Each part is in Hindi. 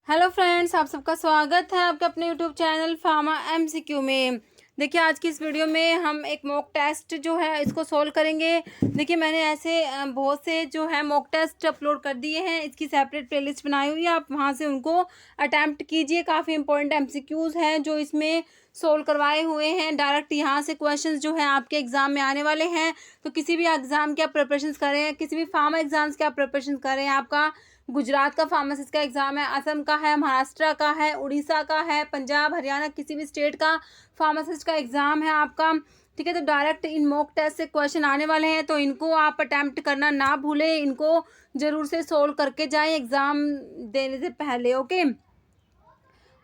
हेलो फ्रेंड्स, आप सबका स्वागत है आपके अपने यूट्यूब चैनल फार्मा एमसीक्यू में। देखिए, आज की इस वीडियो में हम एक मॉक टेस्ट जो है इसको सोल्व करेंगे। देखिए, मैंने ऐसे बहुत से जो है मॉक टेस्ट अपलोड कर दिए हैं। इसकी सेपरेट प्लेलिस्ट बनाई हुई है, आप वहां से उनको अटैम्प्ट कीजिए। काफ़ी इंपॉर्टेंट एमसीक्यूज़ हैं जो इसमें सोल्व करवाए हुए हैं। डायरेक्ट यहाँ से क्वेश्चंस जो हैं आपके एग्जाम में आने वाले हैं। तो किसी भी एग्जाम के आप प्रिपरेशन कर रहे हैं, किसी भी फार्मा एग्जाम्स के आप प्रिपरेशन कर रहे हैं, आपका गुजरात का फार्मासिस्ट का एग्ज़ाम है, असम का है, महाराष्ट्र का है, उड़ीसा का है, पंजाब, हरियाणा, किसी भी स्टेट का फार्मासिस्ट का एग्ज़ाम है आपका। ठीक है, तो डायरेक्ट इन मॉक टेस्ट से क्वेश्चन आने वाले हैं, तो इनको आप अटैम्प्ट करना ना भूलें। इनको ज़रूर से सोल्व करके जाएं एग्ज़ाम देने से पहले। ओके।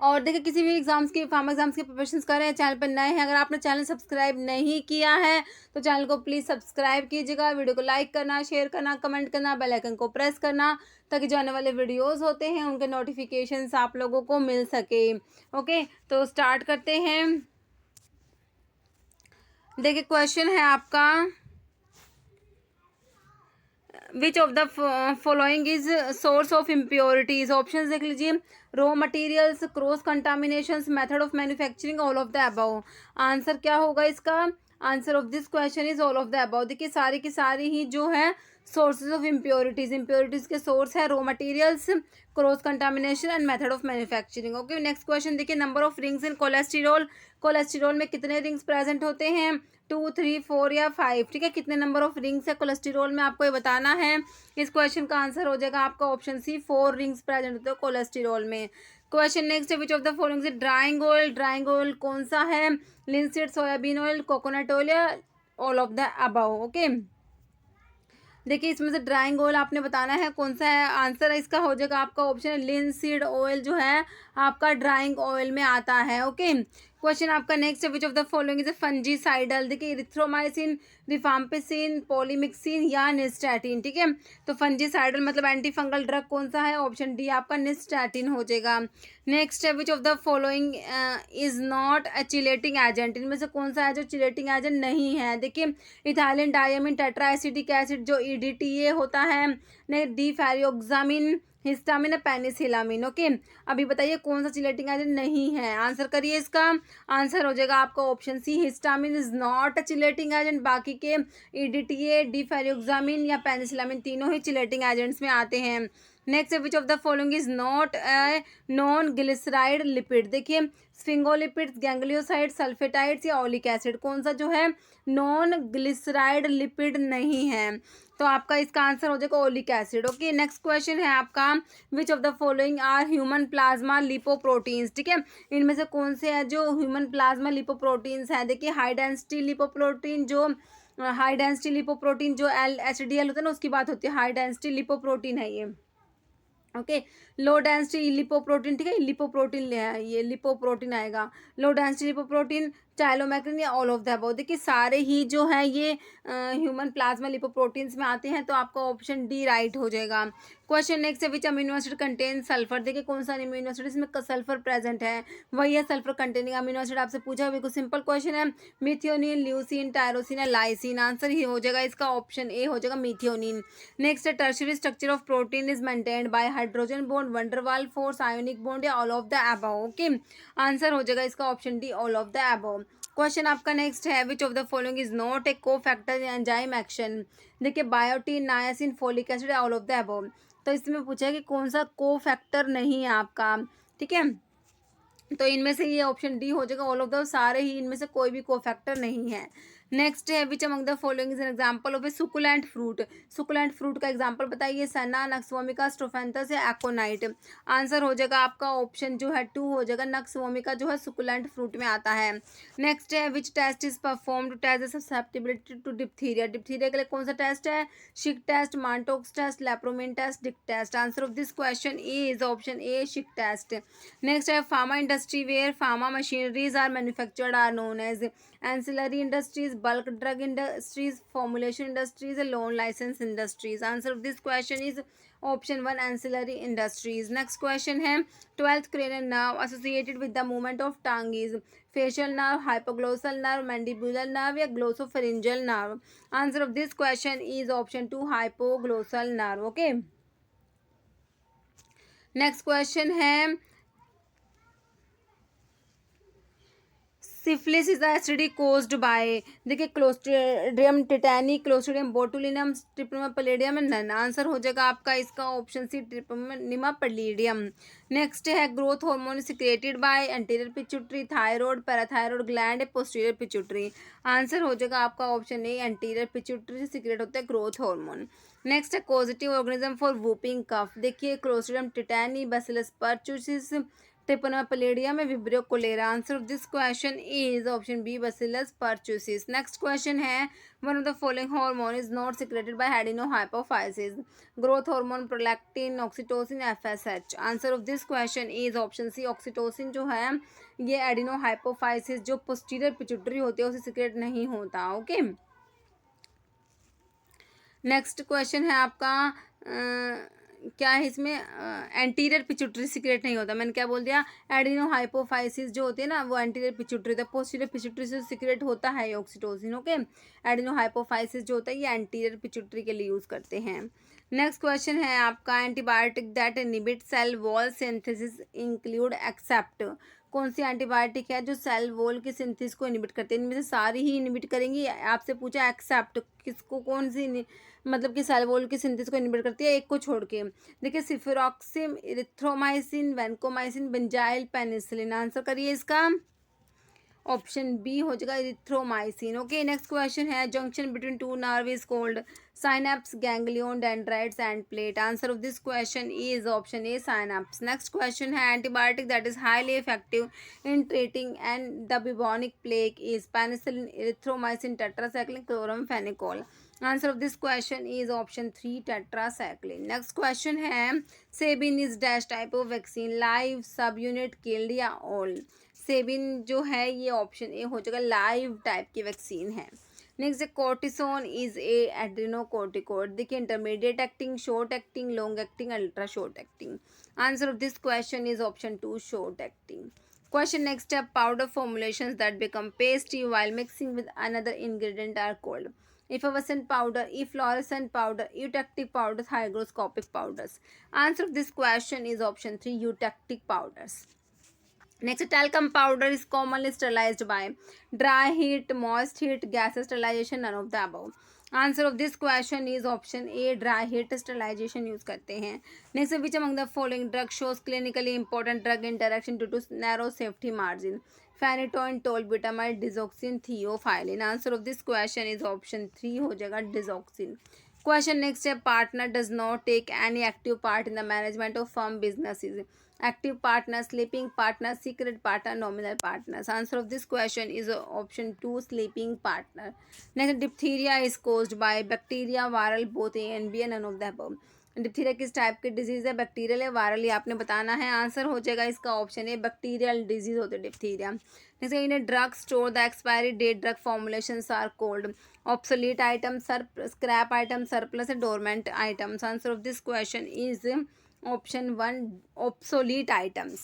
और देखिए, किसी भी एग्जाम्स की फार्मा एग्जाम्स की प्रिपरेशन कर रहे हैं, चैनल पर नए हैं, अगर आपने चैनल सब्सक्राइब नहीं किया है तो चैनल को प्लीज़ सब्सक्राइब कीजिएगा। वीडियो को लाइक करना, शेयर करना, कमेंट करना, बेल आइकन को प्रेस करना, ताकि जो आने वाले वीडियोस होते हैं उनके नोटिफिकेशंस आप लोगों को मिल सके। ओके, तो स्टार्ट करते हैं। देखिए, क्वेश्चन है आपका, which of the following is source of impurities. Option देख लीजिए, raw materials, cross contamination, method of manufacturing, all of the above. Answer क्या होगा इसका? Answer of this question is all of the above. देखिए, सारी की सारी ही जो है सोर्सेज ऑफ इम्प्योरिटीज, इम्प्योरिटीज के सोर्स है raw materials, cross contamination and method of manufacturing. Okay, next question देखिए, number of rings in cholesterol. Cholesterol में कितने रिंग्स प्रेजेंट होते हैं? 2, 3, 4 या 5। ठीक है, कितने नंबर ऑफ रिंग्स है कोलेस्ट्रॉल में, आपको ये बताना है। इस क्वेश्चन का आंसर हो जाएगा आपका ऑप्शन सी, 4 रिंग्स प्रेजेंट होते हैं कोलेस्ट्रॉल में। क्वेश्चन नेक्स्ट है, which of the following is drying oil. Drying oil कौन सा है? Linseed, soybean oil, coconut oil या all of the above. Okay, देखिए, इसमें से ड्राइंग ऑयल आपने बताना है कौन सा है। आंसर है इसका हो जाएगा आपका ऑप्शन लिनसीड ऑयल जो है आपका ड्राइंग ऑयल में आता है। ओके, क्वेश्चन आपका नेक्स्ट है, which of the following is fungicidal. देखिए, इरिथ्रोमाइसिन, रिफाम्पिसिन, पॉलीमिक्सिन या निस्टैटिन। ठीक है, तो फंजीसाइडल मतलब एंटी फंगल ड्रग कौन सा है? ऑप्शन डी आपका निस्टैटिन हो जाएगा। नेक्स्ट है, which of the following is not a chelating agent. इनमें से कौन सा है जो चिलेटिंग एजेंट नहीं है? देखिए, इथाइलिन डायमीन टेट्राएसिटिक एसिड जो ईडीटीए होता है, ने डिफेरियोक्सामिन, हिस्टामिन, पेनिसिलामिन। ओके, अभी बताइए कौन सा चिलेटिंग एजेंट नहीं है? आंसर करिए इसका। आंसर हो जाएगा आपका option C, histamine is not a chelating agent. बाकी के ईडीटीए, डिफेरियोक्सामिन या पेनिसिलामिन तीनों ही चिलेटिंग एजेंट्स में आते हैं। Next, which of the following is not a non glyceride lipid. देखिए, स्फिंगोलिपिड्स, गैंग्लियोसाइड, सल्फेटाइड्स या ओलिक एसिड, कौन सा जो है नॉन ग्लिसराइड लिपिड नहीं है? तो आपका इसका आंसर हो जाएगा oleic acid. Okay, next question है आपका, which of the following are human plasma lipoproteins. ठीक है, इनमें से कौन से है जो ह्यूमन प्लाज्मा लिपोप्रोटीन्स है? देखिए, हाई डेंसिटी लिपोप्रोटीन जो हाई डेंसिटी लिपोप्रोटीन जो HDL होता है ना, उसकी बात होती है। हाई डेंसिटी लिपोप्रोटीन है ये। Okay, low density lipoprotein. ठीक है, लिपोप्रोटीन ले है, ये लिपोप्रोटीन आएगा। लो डेंसिटी लिपोप्रोटीन, चाइलोमैक्रिन या ऑल ऑफ द अबव। देखिए, सारे ही जो है ये ह्यूमन प्लाज्मा लिपोप्रोटीन्स में आते हैं, तो आपका ऑप्शन डी राइट हो जाएगा। क्वेश्चन नेक्स्ट है, which amino acid contain sulphur. देखिए, कौन सा अमीनो एसिड इसमें सल्फर प्रेजेंट है? वही है सल्फर कंटेनिंग अमीनो एसिड। आपसे पूछा बिल्कुल सिंपल क्वेश्चन है, मिथियोनिन, ल्यूसिन, टायरोसिन या लाइसिन। आंसर ही हो जाएगा इसका ऑप्शन ए हो जाएगा मिथियोनिन। नेक्स्ट है, tertiary structure of protein is maintained by hydrogen bond, van der Waals force, ionic bond या all of the above. Okay, answer हो जाएगा इसका option D, all of the above. Question आपका नेक्स्ट है, which of the following is not a cofactor in enzyme action. देखिए, biotin, नायासिन, folic acid, all of the above. तो इसमें पूछा है कि कौन सा को फैक्टर नहीं है आपका। ठीक है, तो इनमें से ये ऑप्शन डी हो जाएगा, ऑल ऑफ द, सारे ही इनमें से कोई भी को फैक्टर नहीं है। नेक्स्ट है, which among the following is an example of a succulent fruit. Succulent fruit का एग्जांपल बताइए, सना, नक्सवोमिका, स्ट्रोफेंथस या एक्ोनाइट। आंसर हो जाएगा आपका ऑप्शन जो है 2 हो जाएगा, नक्सवोमिका जो है सुकुलेंट फ्रूट में आता है। नेक्स्ट है, which test is perform to test the susceptibility to diphtheria. Diphtheria के लिए कौन सा टेस्ट है? Schick test, Mantoux test, lepromin test, Dick test. Answer of this question is option A, Schick test. Next है, pharma industry where pharma machineries are manufactured are known as ancillary industries, bulk drug industries, formulation industries, loan license industries. Answer of this question is option 1, ancillary industries. Next question है, 12th cranial nerve associated with the movement of tongue is facial nerve, hypoglossal nerve, mandibular nerve या glossopharyngeal nerve. Answer of this question is option 2, hypoglossal nerve. Okay. Next question है syphilis is the STD caused by, देखिए clostridium tetani, clostridium botulinum, treponema pallidum and none. Answer हो जाएगा आपका इसका option C treponema pallidum. Next है growth hormone secreted by anterior pituitary, thyroid, parathyroid gland, posterior pituitary. Answer हो जाएगा आपका ऑप्शन ए एंटीरियर पिट्यूटरी से सिक्रेट होता है ग्रोथ हार्मोन। नेक्स्ट है causative organism for whooping cough, देखिए क्लोस्ट्रिडियम टिटैनी, बैसिलस परचुसिस, ट्रिपना पैलिडियम में vibrio cholera. Answer of this question is option B bacillus pertussis. Next question है one of the following hormone is not secreted by adenohypophysis, growth hormone, prolactin, oxytocin, FSH. Answer of this question is option C oxytocin जो है ये एडिनोहाइपोफाइसिस जो पोस्टीरियर पिट्यूटरी होती है उसे सिक्रेट नहीं होता। ओके नेक्स्ट क्वेश्चन है आपका क्या है इसमें एंटीरियर पिट्यूटरी सिक्रेट नहीं होता, मैंने क्या बोल दिया, एडिनोहाइपोफाइसिस जो होती है ना वो एंटीरियर पिट्यूटरी होता है, पोस्टीरियर पिट्यूटरी से सिक्रेट होता है ऑक्सीटोसिन। ओके एडिनोहाइपोफाइसिस जो होता है ये एंटीरियर पिट्यूटरी के लिए यूज़ करते हैं। नेक्स्ट क्वेश्चन है आपका antibiotic that inhibit cell wall synthesis include except, कौन सी एंटीबायोटिक है जो सेल वॉल की सिंथेसिस को इनहिबिट करते हैं, इनमें से सारी ही इनहिबिट करेंगी, आपसे पूछा एक्सेप्ट किसको, कौन सी मतलब कि सेल वॉल की सिंथेसिस को इनहिबिट करती है, एक को छोड़ के। देखिए cefuroxime, erythromycin, vancomycin, benzyl, penicillin. Answer करिए इसका ऑप्शन बी हो जाएगा इरिथ्रोमाइसिन। ओके नेक्स्ट क्वेश्चन है junction between two nerve is called synapse, ganglion, dendrites end plate. Answer of this question is option A synapse. Next question है antibiotic that is highly effective in treating and the bubonic plague is penicillin, erythromycin, tetracycline, chloramphenicol. Answer of this question is option 3 tetracycline. Next question है Sabin is dash type of vaccine, live, subunit, killed या ऑल। सेबिन जो है ये ऑप्शन ए हो जाएगा लाइव टाइप की वैक्सीन है। नेक्स्ट है कोर्टिसोन इज ए एड्रेनोकोर्टिकोइड, देखिए intermediate acting, short acting, long acting, ultra short acting. Answer of this question is option 2 short acting. Question next up powder formulations that become pasty while mixing with another ingredient are called effervescent powder, efflorescent powder, eutectic powders, hygroscopic powders. Answer of this question is option 3 eutectic powders. Next talcum powder is commonly sterilized by dry heat, moist heat, gas sterilization, none of the above. Answer of this question is option A dry heat sterilization use करते हैं। Next which among the following drug shows clinically important drug interaction due to narrow safety margin, phenytoin, tolbutamide, digoxin, theophylline. Answer of this question is option 3 हो जाएगा डिजोक्सिन। क्वेश्चन नेक्स्ट है partner does not take any active part in the management of firm businesses, active partner, sleeping partner, secret partner, nominal partners. Answer of this question is option 2 sleeping partner. Next diphtheria is caused by bacteria, viral, both A and B and none of the above. Diphtheria किस टाइप की डिजीज है, बैक्टीरियल है वायरल, ये आपने बताना है। आंसर हो जाएगा इसका ऑप्शन है बैक्टीरियल डिजीज होती है diphtheria. Next in drug store the expiry date drug formulations are called obsolete item, scrap item, surplus, dormant items. Answer of this question is option 1 obsolete items.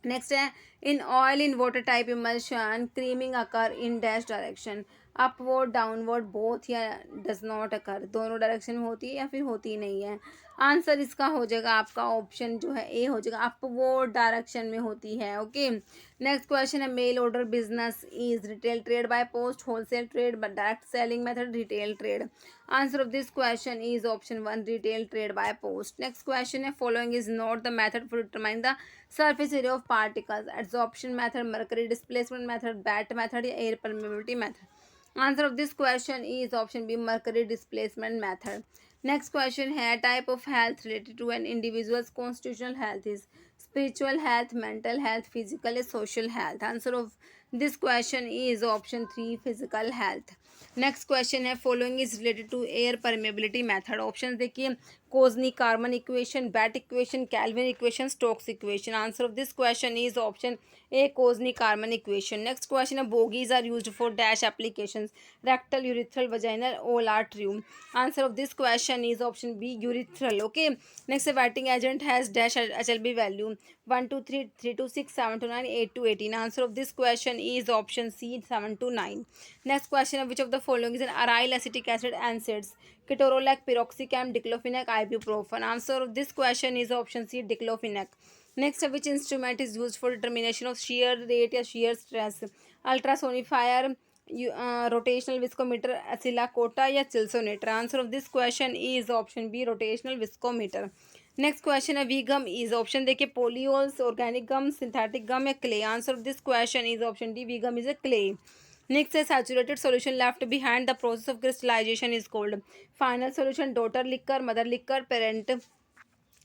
Next है in oil in water type emulsion creaming occur in dash direction, upward, downward, both या डज नॉट अकर, दोनों डायरेक्शन में होती है या फिर होती नहीं है। आंसर इसका हो जाएगा आपका ऑप्शन जो है ए हो जाएगा अपवर्ड डायरेक्शन में होती है। ओके नेक्स्ट क्वेश्चन है mail order business is retail trade by post, wholesale trade, direct selling method, retail trade. Answer of this question is option 1 retail trade by post. Next question है following is not the method for determine the surface area of particles, adsorption method, mercury displacement method, BAT method या air permeability method. Answer of this question is option B mercury displacement method. Next question है type of health related to an individual's constitutional health is spiritual health, mental health, physical, social health. Answer of this question is option 3 physical health. Next question है following is related to air permeability method. Option देखिए Kozeny Carman equation, BET equation, Kelvin equation, Stokes equation. Answer of this question is option A Kozeny Carman equation. Next question है bougies are used for dash applications, rectal, urethral, vaginal, all are true. Answer of this question is option B urethral. Okay next wetting agent has dash HLB value 1 to 3, 3 to 6, 7 to 9, 8 to 18. Answer of this question is option C 7 to 9. Next question, which of of the following is an aryl acetic acid NSAIDs? Ketorolac, piroxicam, diclofenac, ibuprofen. Answer of this question is option C, diclofenac. Next, which instrument is used for determination of shear rate या shear stress? Ultrasonifier, rotational viscometer, oscillocota या chilsometer? Answer of this question is option B, rotational viscometer. Next question है वी गम इज ऑप्शन देखिए polyols, organic gum, synthetic gum या clay? Answer of this question is option D, Veegum is a clay. Next है saturated solution left behind the process of crystallization is called? Final solution, daughter liquor, mother liquor, parent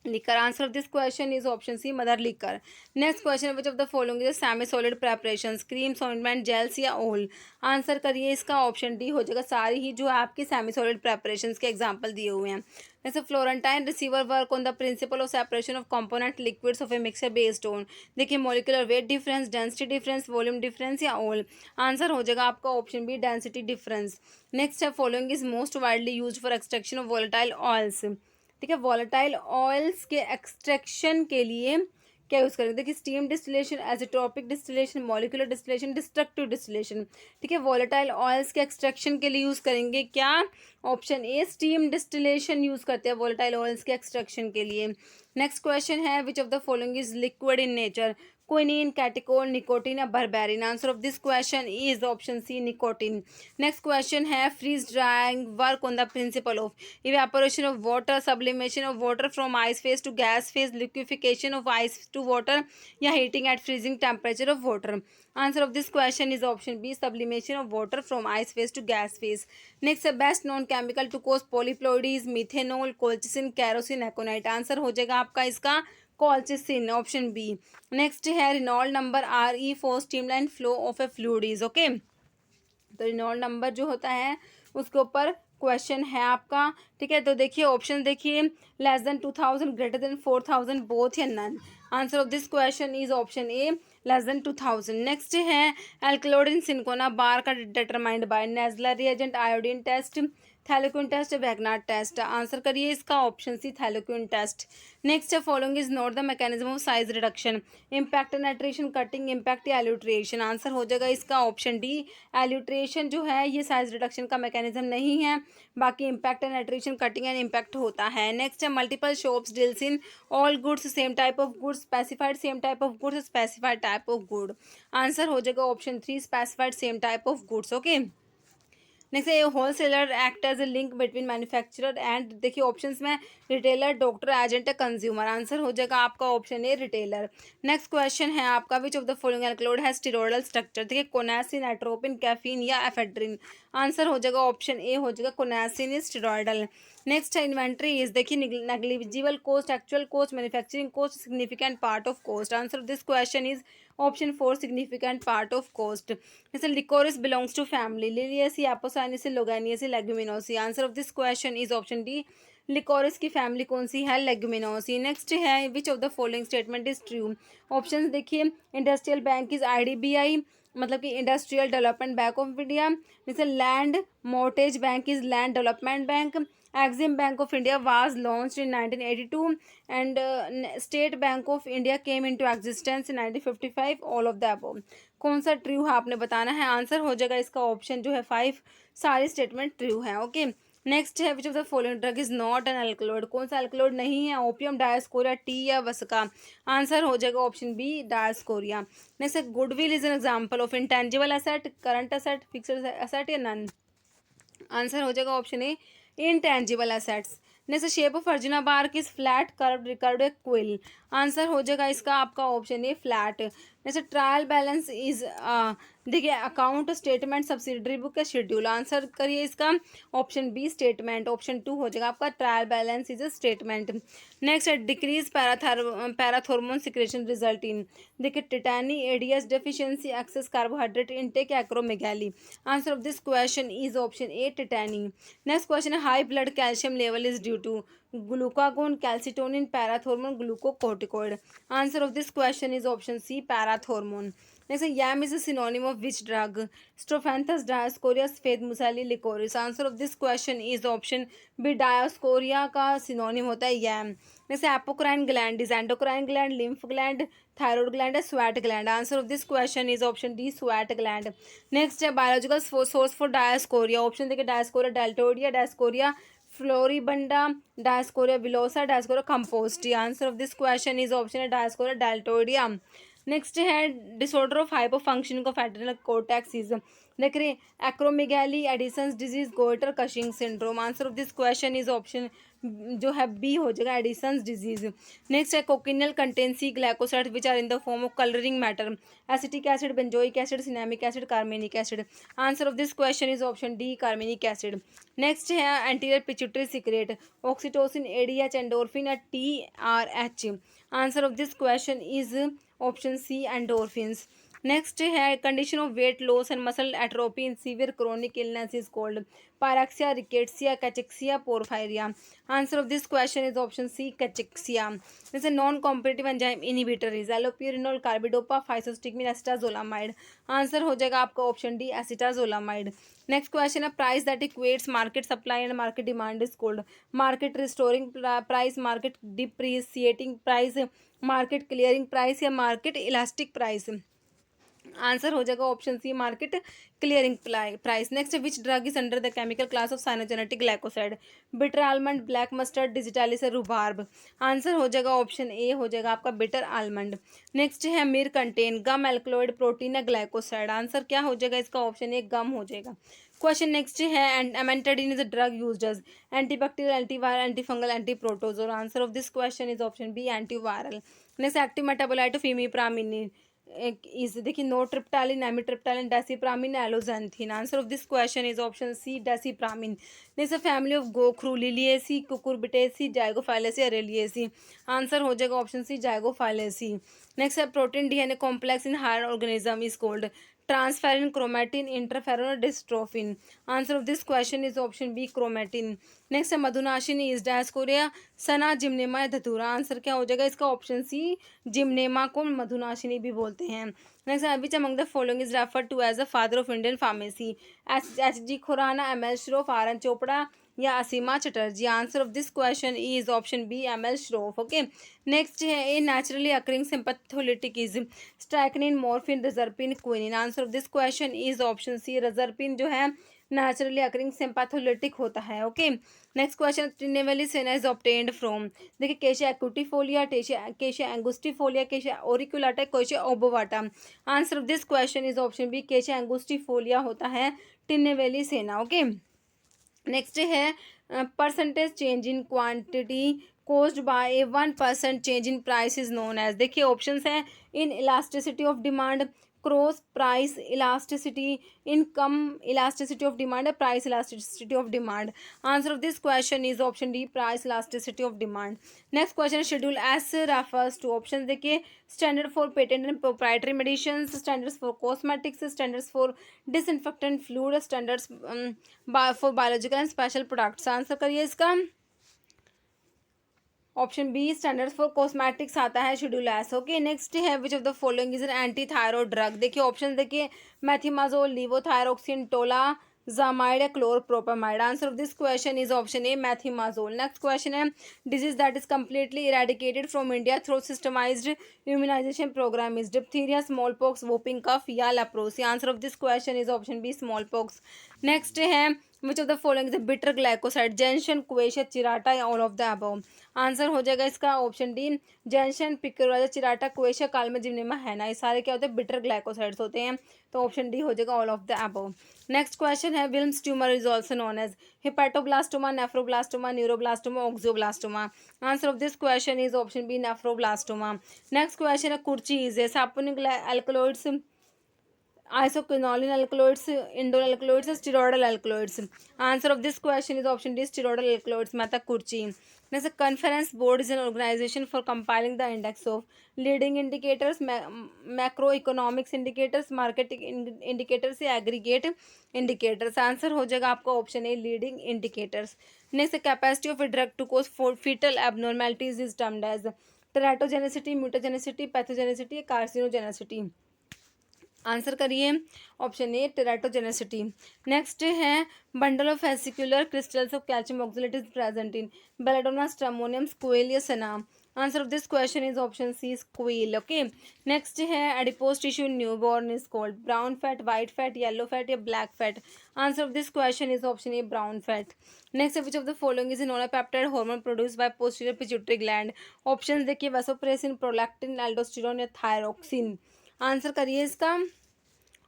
liquor? Answer of this question is option C, mother liquor. Next question which of the following is semi solid preparations? Creams, ointment, gels या ऑयल? आंसर करिए इसका, ऑप्शन डी हो जाएगा सारी ही जो आपकी सेमी सॉलिड प्रेपरेशंस के एग्जांपल दिए हुए हैं. जैसे Florentine receiver work on the principle of separation of component liquids of a mixture based on? देखिए molecular weight difference, density difference, volume difference या ऑल? आंसर हो जाएगा आपका option B, density difference. Next है following is most widely used for extraction of volatile oils? ठीक है, वॉलेटाइल ऑयल्स के एक्सट्रैक्शन के लिए क्या यूज़ करेंगे? देखिए steam distillation, azeotropic distillation, molecular distillation, destructive distillation. ठीक है, वॉलेटाइल ऑयल्स के एक्सट्रैक्शन के लिए यूज़ करेंगे क्या? Option A, steam distillation use करते हैं वॉलेटाइल ऑयल्स के एक्सट्रैक्शन के लिए. नेक्स्ट क्वेश्चन है which of the following is liquid in nature? Quinine, catechol, nicotine या berberine? Answer of this question is option C, nicotine. Next question है freeze drying work on the principle of? Evaporation of water, sublimation of water from ice phase to gas phase, liquefaction of ice to water या heating at freezing temperature of water? Answer of this question is option B, sublimation of water from ice phase to gas phase. Next best non chemical to cause polyploidies, methanol, colchicine, kerosene, aconite? Answer हो जाएगा आपका इसका कोल्चिसिन, ऑप्शन बी. नेक्स्ट है Reynold number R E for streamline flow of a fluid is? Okay, तो रिनॉल्ड नंबर जो होता है उसके ऊपर क्वेश्चन है आपका. ठीक है, तो देखिए ऑप्शन देखिए, less than 2000, greater than 4000, both या none? Answer of this question is option A, less than 2000. Next है एल्कलोडिन सिंकोना बार का determined by? Nessler reagent, iodine test, thalleioquin test, Wagner test? Answer करिए इसका, option C, thalleioquin test. Next है following is not the mechanism of size reduction? Impact, nitration, cutting, impact या एल्यूट्रेशन? आंसर हो जाएगा इसका ऑप्शन डी, एल्यूट्रेशन जो है ये साइज रिडक्शन का मैकेनिज्म नहीं है, बाकी impact, nitration, cutting and impact होता है. नेक्स्ट है multiple shops deals in all goods, same type of goods, specified same type of goods, specified type of good? Answer हो जाएगा option 3, specified same type of goods. Okay, next है wholesaler act as a link between manufacturer and? देखिए ऑप्शंस में retailer, doctor, agent, consumer? Answer हो जाएगा आपका option A, retailer. Next question है आपका which of the following alkaloid has steroidal structure? देखिए कोनासिन, एट्रोपिन, कैफीन या एफेड्रिन? आंसर हो जाएगा ऑप्शन ए, हो जाएगा कोनासिन इज स्टेरॉयडल. नेक्स्ट है इन्वेंट्री इज? देखिए negligible cost, actual cost, manufacturing cost, significant part of cost? Answer of this question is option 4, significant part of cost. जैसे liquorice belongs to family? Liliaceae, apocynaceae, loganiaceae, leguminosae? Answer of this question is option D, liquorice की फैमिली कौन सी है? लेग्यूमिनोसी. नेक्स्ट है which of the following statement is true? Option देखिए इंडस्ट्रियल बैंक इज IDBI, मतलब कि industrial development bank of India. जैसे land mortgage bank is land development bank. Exim Bank of India was launched in 1982 and State Bank of India came into existence in 1955. All of the above. कौन सा ट्रू है आपने बताना है. आंसर हो जाएगा इसका ऑप्शन जो है 5, सारी स्टेटमेंट ट्रू है. ओके, नेक्स्ट है which of the following drug is not an alkaloid? कौन सा एल्कलॉइड नहीं है? ओपियम, डायस्कोरिया, टी या वसका? आंसर हो जाएगा ऑप्शन बी, डायस्कोरिया. नेक्स्ट है goodwill is an example of intangible asset, current asset, fixed asset या नन? आंसर हो जाएगा option A, intangible assets. Next shape of Arjuna bark is flat, curved, recurved, quill? Answer हो जाएगा इसका आपका option A, flat. Next trial balance is? देखिए अकाउंट, स्टेटमेंट, सब्सिडरी बुक या शेड्यूल? आंसर करिए इसका ऑप्शन बी, स्टेटमेंट. ऑप्शन 2 हो जाएगा आपका, trial balance is a statement. Next decrease parathormone secretion result in? देखिए tetany, ADS deficiency, excess carbohydrate intake, acromegaly? Answer of this question is option A, tetany. Next question है high blood calcium level is due to? Glucagon, calcitonin, parathormone, glucocorticoid? Answer of this question is option C, parathormone. Next yam is a synonym of which drug? Strophanthus, dioscorea, safed musli, liquorice. Answer of this question is option B, dioscorea का सिनोनिम होता है यम। जैसे apocrine gland is endocrine gland, lymph gland, thyroid gland है, sweat gland. Answer of this question is option D, sweat gland. Next है biological source for dioscorea. Option देखिए, dioscorea deltoidea, dioscorea floribunda, dioscorea villosa, dioscorea composita. Answer of this question is option है डायोस्कोरिया डेल्टोइडिया। नेक्स्ट है disorder of hypo functioning of adrenal cortex is, देख रहे acromegaly, Edison's disease, goitre, Cushing syndrome. Answer of this question is option जो है बी हो जाएगा, एडिसन्स डिजीज। नेक्स्ट है cochineal contains glycoside which are in the form of colouring matter, acetic acid, benzoic acid, cinnamic acid, carminic acid. Answer of this question is option D, carminic acid. Next है anterior pituitary secrete, oxytocin, ADH, endorphin या TRH. Answer of this question is option C, endorphins. Next है condition of weight loss and muscle atrophy in severe chronic illness is called pyrexia, rickettsia, cachexia, porphyria. Answer of this question is option C, cachexia. जैसे non competitive enzyme inhibitor is allopurinol, carbidopa, physostigmine, acetazolamide. Answer हो जाएगा आपका option D, acetazolamide. Next question है price that equates market supply and market demand is called market restoring price, market depreciating price, market clearing price या मार्केट इलास्टिक प्राइस। आंसर हो जाएगा option C, market clearing price. Next which drug is under the chemical class of cyanogenetic glycoside, bitter almond, black mustard, digitalis, rhubarb. Answer हो जाएगा ऑप्शन ए, हो जाएगा आपका बिटर आलमंड। नेक्स्ट है मिर कंटेन गम एल्कलॉइड प्रोटीन या ग्लाइकोसाइड। आंसर क्या हो जाएगा इसका, ऑप्शन ए, गम हो जाएगा। क्वेश्चन नेक्स्ट है amantadine is a drug used as antibacterial, antiviral, antifungal, antiprotozoal. Answer of this question is option B, antiviral. Next active metabolite of imipramine is, देखिए nortriptyline, amitriptyline, desipramine, alogenthin. Answer of this question is option C, desipramine. Next a family of gokhru, liliaceae, cucurbitaceae, zygophyllaceae, araliaceae. Answer हो जाएगा ऑप्शन सी, जाइगोफाइलेसी। नेक्स्ट है protein DNA complex in higher organism is called transferrin, chromatin, interferon और dystrophin. Answer of this question is option B, chromatin. Next है मधुनाशिनी इज डायस्कोरिया, सना, जिम्नेमा या धतूरा। आंसर क्या हो जाएगा इसका, ऑप्शन सी, जिम्नेमा को मधुनाशिनी भी बोलते हैं। Next which among the following is refer to as the father of Indian pharmacy, H G Khurana, M L Shroff, R N Chopra या Asima Chatterjee. Answer of this question is option B, M L Shroff. Okay, next है a naturally occurring sympatholytic is strychnine, morphine, reserpine, quinine. Answer of this question is option C, reserpine जो है नेचुरली अकरिंग सिंपैथोलिटिक होता है। ओके, नेक्स्ट क्वेश्चन ट्रिनेवेली सेना इज ऑब्टेन्ड फ्रॉम, देखिए cassia acutifolia, cassia angustifolia, cassia auriculata, cassia obovata. Answer of this question is option B, cassia angustifolia होता है ट्रिनेवेली सेना। ओके, नेक्स्ट है percentage change in quantity caused by a 1% change in price is known as, देखिए ऑप्शंस हैं inelasticity of demand, cross price elasticity, income elasticity of demand, price elasticity of demand. Answer of this question is option D, price elasticity of demand. Next question schedule S refers to, option देखिए standard for patent and proprietary medicine, standards for cosmetics, standards for disinfectant fluid, standards for biological and special products. Answer करिए इसका, option B, standards for cosmetics आता है शेड्यूल एस। ओके, नेक्स्ट है which of the following is an anti thyroid drug, देखिए ऑप्शन देखिए मैथिमाजोल, लीवोथायरोक्सिन, टोला जामाइड या chlorpropamide. Answer of this question is option A, methimazole. Next question है disease that is completely eradicated from India through systematized immunization programme is diphtheria, small pox, whooping cough या leprosy. Answer of this question is option B, small pox. Next है which of the following is bitter glycoside, gentian, quassia, chirata या all of the above. Answer हो जाएगा इसका ऑप्शन डी, जेंशन, पिक्रोजा, चिराटा, क्वेशिया, कालमा, जिम्नेमा, हैना। ये सारे क्या होते हैं, बिटर ग्लाइकोसाइड्स होते हैं, तो ऑप्शन डी हो जाएगा all of the above. Next question है Wilms tumour is also known as hepatoblastoma, nephroblastoma, neuroblastoma, osteoblastoma. Answer of this question is option B, nephroblastoma. Next question है kurchi is saponic alkaloids, isoquinoline alkaloids, indole alkaloids, steroidal alkaloids. Answer of this question is option D, steroidal alkaloids में आता kurchi. Next, conference board is an organization for compiling the index of leading indicators, macroeconomics indicators, market indicators या aggregate indicators। आंसर हो जाएगा आपका option A, leading indicators. Next, capacity of a drug to cause fetal abnormalities is termed as teratogenicity, mutagenicity, pathogenicity, carcinogenicity। Answer करिए ऑप्शन ए टेराटोजेनेसिटी। नेक्स्ट है bundle of vesicular crystals of calcium oxalate is present in belladonna, stramonium, squill या senna. Answer of this question is option C squill. Okay, next है adipose tissue newborn is called brown fat, white fat, yellow fat या black fat. Answer of this question is option A brown fat. Next which of the following is nonpeptide hormone produce by posterior pituitary gland. Option देखिए वैसोप्रेसिन, प्रोलैक्टिन, एल्डोस्टेरोन या थायरोक्सिन। आंसर करिए इसका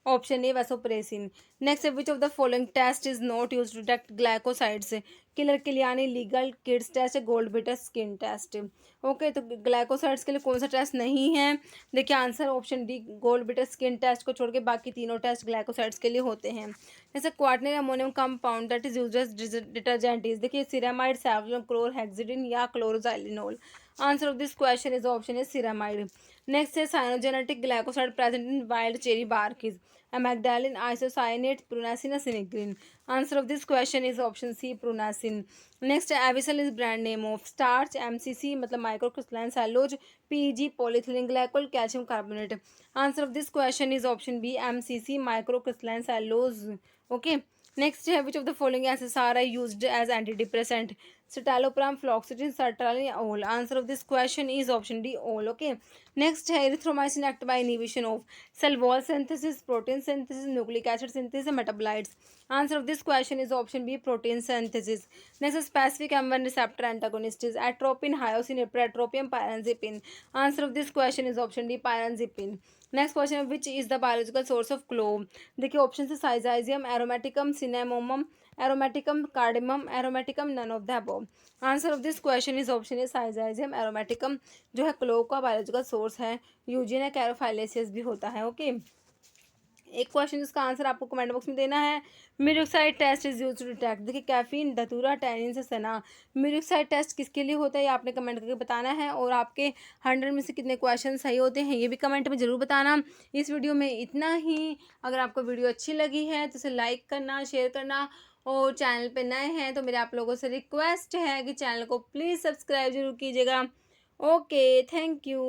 option A vasopressin. Next which of the following test is not use to detect glycosides. Keller Kiliani, legal, Kedde's test, gold better skin test. Okay, तो ग्लाइकोसाइड्स के लिए कौन सा टेस्ट नहीं है? देखिए answer option D gold better skin test को छोड़ के बाकी तीनों टेस्ट ग्लाइकोसाइड्स के लिए होते हैं। जैसे quaternary ammonium compound that is used as detergent is देखिए सिरामाइड, सैवलोन, क्लोरहेक्सिडिन या chloroxylenol. Answer of this question is option is cetrimide. Next है cyanogenetic glycoside present in wild cherry bark is amygdalin, isocyanate, prunacin or sinigrin. Answer of this question is option C prunacin. Next Avicel is brand name of starch, MCC मतलब microcrystalline cellulose, PEG polyethylene glycol, calcium carbonate. Answer of this question is option B MCC microcrystalline cellulose. Okay, next है which of the following SSRI are used as antidepressant? Citalopram, fluoxetine, sertraline, all. Answer of this question is option D all. Okay, next है erythromycin act by inhibition of cell wall synthesis, protein synthesis, nucleic acid synthesis, metabolites. Answer of this question is option B protein synthesis. Next specific M1 receptor antagonist is atropine, hyoscine, ipratropium, pyrazipine. Answer of this question is option D pyrazipine. Next question which is the biological source of clove. देखिए ऑप्शन है syzygium, aromaticum, cinnamomum, aromaticum, cardamom, aromaticum, none of the above. Answer of this question is option is syzygium, aromaticum जो है क्लोव का बायोलॉजिकल सोर्स है। यूजीनिया कैरोफाइलेसिस भी होता है। ओके, एक क्वेश्चन इसका आंसर आपको कमेंट बॉक्स में देना है। Murexide test is use to detect देखिए कैफीन, धतूरा, टैनिन से सना। मिरियोक्साइड टेस्ट किसके लिए होता है ये आपने कमेंट करके बताना है और आपके 100 में से कितने क्वेश्चन सही होते हैं ये भी कमेंट में ज़रूर बताना। इस वीडियो में इतना ही। अगर आपको वीडियो अच्छी लगी है तो इसे लाइक करना, शेयर करना और चैनल पर नए हैं तो मेरे आप लोगों से रिक्वेस्ट है कि चैनल को प्लीज़ सब्सक्राइब जरूर कीजिएगा। Okay, thank you.